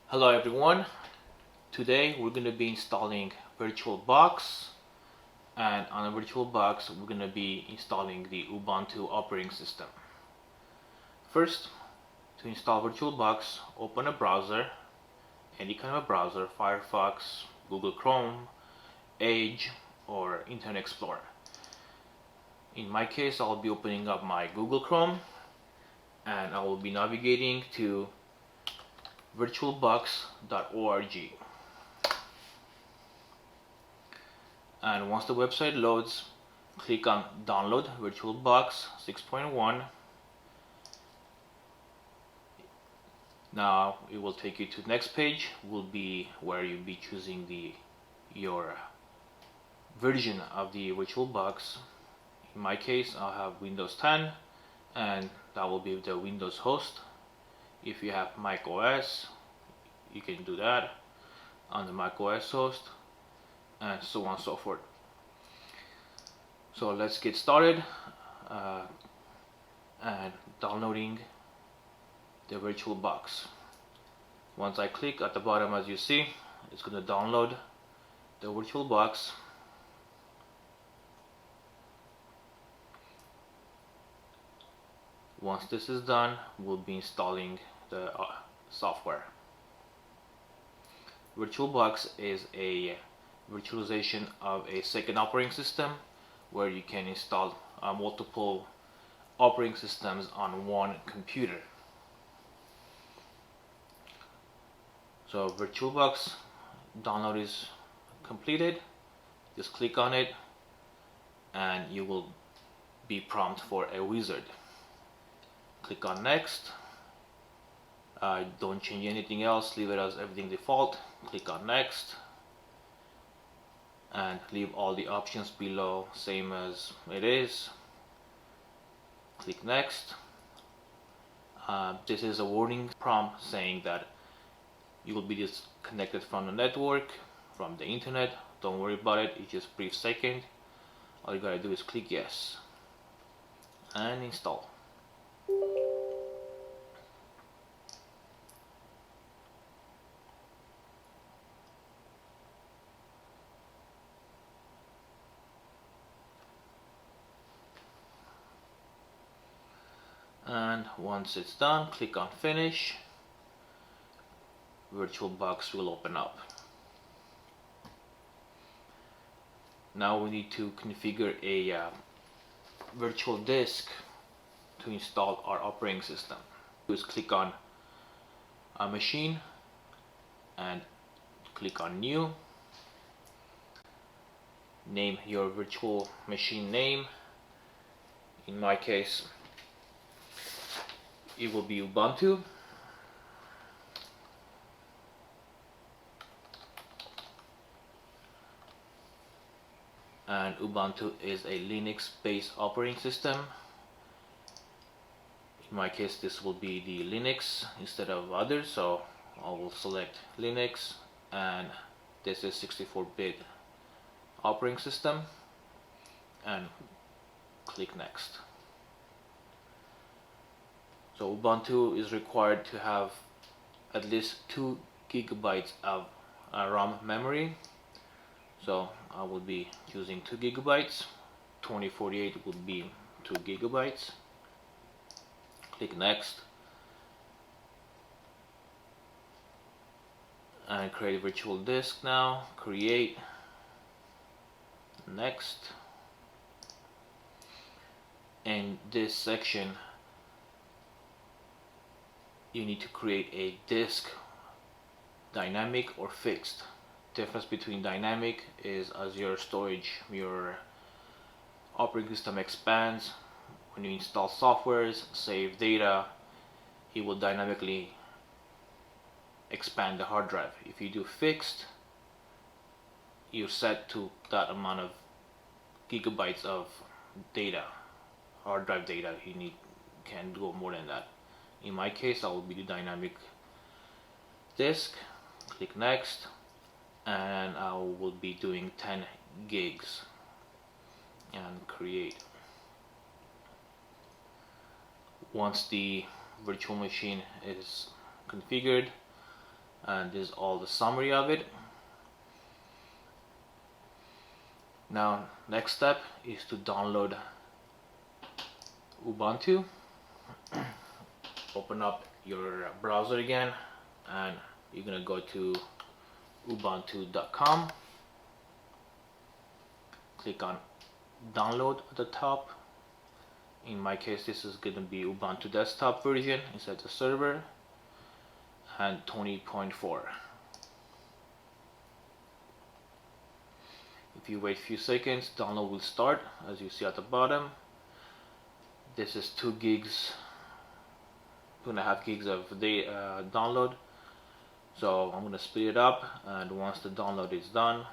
Hello everyone. Today we're going to be installing VirtualBox, and on the VirtualBox we're going to be installing the Ubuntu operating system. First, to install VirtualBox, open a browser, any kind of a browser, Firefox, Google Chrome, Edge, or Internet Explorer. In my case, I'll be opening up my Google Chrome and I will be navigating to virtualbox.org. And once the website loads, click on download VirtualBox 6.1. Now it will take you to the next page, will be where you'll be choosing your version of the VirtualBox. In my case, I'll have Windows 10, and that will be the Windows host. If you have Mac OS, you can do that on the Mac OS host, and so on and so forth. So let's get started and downloading the VirtualBox. Once I click at the bottom, as you see, it's going to download the VirtualBox. Once this is done, we'll be installing the software. VirtualBox is a virtualization of a second operating system where you can install multiple operating systems on one computer. So VirtualBox download is completed. Just click on it and you will be prompted for a wizard. Click on next. Don't change anything else, leave it as everything default. Click on next and leave all the options below same as it is. Click next. This is a warning prompt saying that you will be disconnected from the network, from the internet. Don't worry about it, it's just a brief second. All you gotta do is click yes and install. And once it's done, click on finish. VirtualBox will open up. Now we need to configure a virtual disk to install our operating system. Just click on a machine and click on new. Name your virtual machine name. In my case, it will be Ubuntu. And Ubuntu is a Linux-based operating system. In my case, this will be the Linux instead of others, so I will select Linux, and this is 64-bit operating system, and click next. So Ubuntu is required to have at least 2 gigabytes of RAM memory. So I will be choosing 2 gigabytes. 2048 would be 2 gigabytes. Click next and create a virtual disk now. Create. Next. In this section, you need to create a disk, dynamic or fixed. Difference between dynamic is as your storage, your operating system expands. When you install softwares, save data, it will dynamically expand the hard drive. If you do fixed, you're set to that amount of gigabytes of data, hard drive data. You can't go more than that. In my case, I will be the dynamic disk. Click next, and I will be doing 10 gigs and create. Once the virtual machine is configured, and this is all the summary of it. Now next step is to download Ubuntu. Open up your browser again and you're gonna go to ubuntu.com. Click on download at the top. In my case this is gonna be Ubuntu desktop version instead the server, and 20.4. If you wait a few seconds, download will start. As you see at the bottom, this is 2.5 gigs of download. So I'm gonna speed it up, and once the download is done,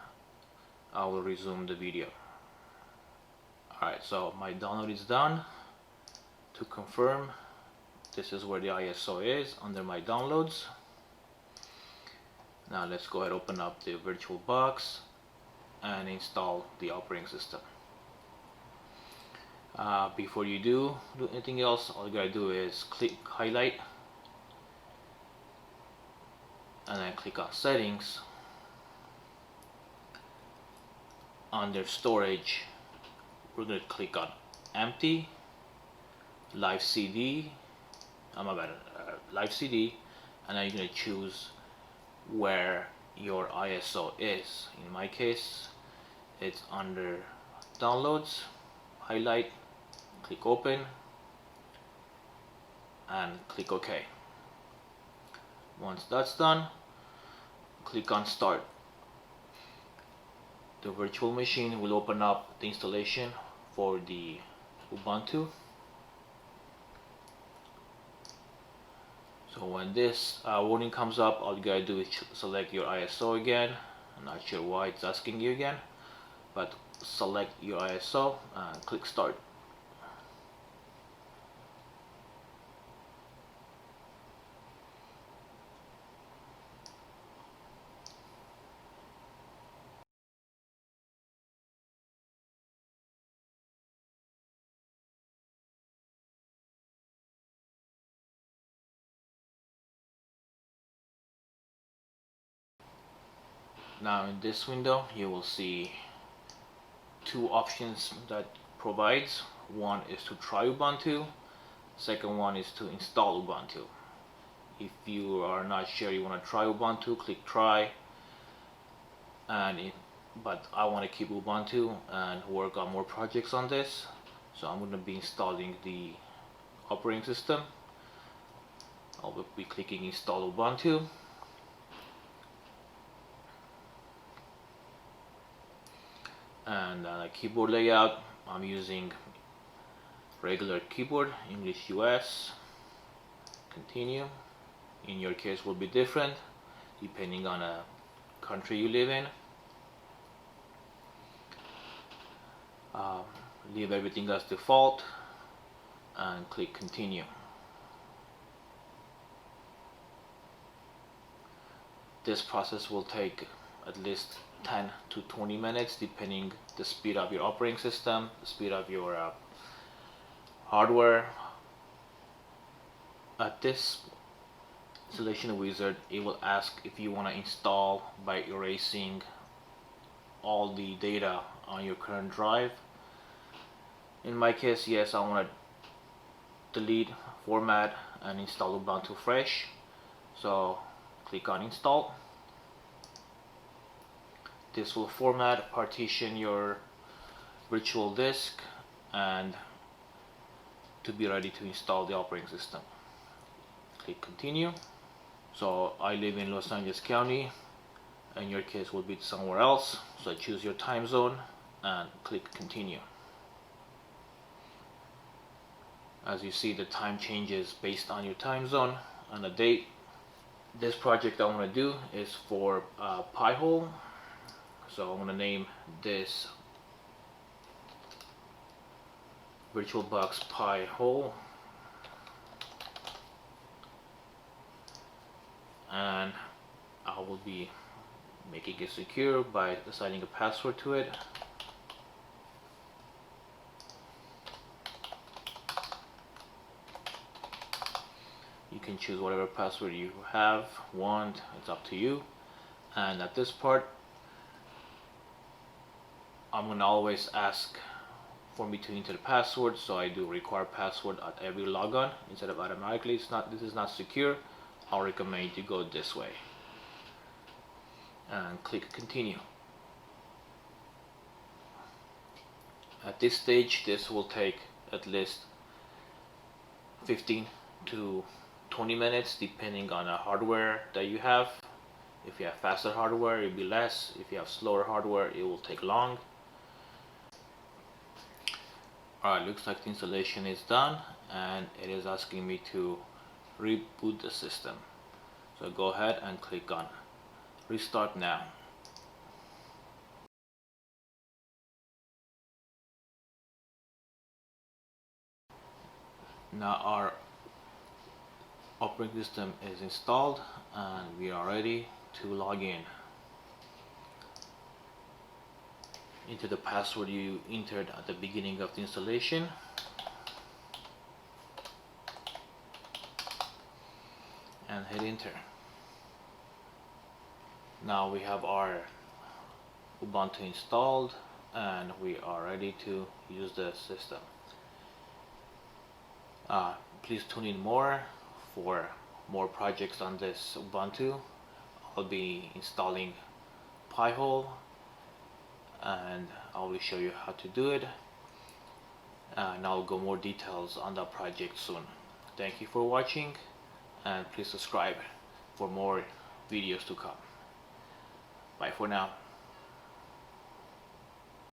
I will resume the video. Alright, so my download is done. To confirm, this is where the ISO is under my downloads. Now let's go ahead and open up the VirtualBox and install the operating system. Before you do anything else, all you gotta do is click highlight and then click on settings. Under storage, we're gonna click on empty, live CD, live CD, and then you're gonna choose where your ISO is. In my case, it's under downloads. Highlight, click open, and click OK. Once that's done, click on start. The virtual machine will open up the installation for the Ubuntu. So when this warning comes up, all you gotta do is select your ISO again. I'm not sure why it's asking you again, but select your ISO and click start. Now in this window you will see two options that provides. One is to try Ubuntu, second one is to install Ubuntu. If you are not sure you want to try Ubuntu, click try, but I want to keep Ubuntu and work on more projects on this, so I'm going to be installing the operating system. I'll be clicking install Ubuntu. And keyboard layout, I'm using regular keyboard, English US. Continue. In your case will be different depending on a country you live in. Leave everything as default and click continue. This process will take at least 10 to 20 minutes depending the speed of your operating system, the speed of your hardware. At this installation wizard, it will ask if you want to install by erasing all the data on your current drive. In my case, yes, I want to delete, format, and install Ubuntu fresh. So click on install. This will format, partition your virtual disk, and to be ready to install the operating system. Click continue. So I live in Los Angeles County, in your case will be somewhere else, so choose your time zone and click continue. As you see, the time changes based on your time zone and the date. This project I want to do is for Pi-hole. So I'm going to name this VirtualBox Pi-hole, and I will be making it secure by assigning a password to it. You can choose whatever password you want, it's up to you. And at this part, I'm gonna always ask for me to enter the password, so I do require password at every logon instead of automatically. This is not secure. I'll recommend you go this way and click continue. At this stage, this will take at least 15 to 20 minutes depending on the hardware that you have. If you have faster hardware, it'll be less. If you have slower hardware, it will take long. Alright, looks like the installation is done and it is asking me to reboot the system. So go ahead and click on restart now. Now our operating system is installed and we are ready to log in. Enter the password you entered at the beginning of the installation. And hit enter. Now we have our Ubuntu installed and we are ready to use the system. Please tune in more for more projects on this Ubuntu. I'll be installing Pi-hole and I will show you how to do it, and I'll go more details on that project soon. Thank you for watching and please subscribe for more videos to come. Bye for now.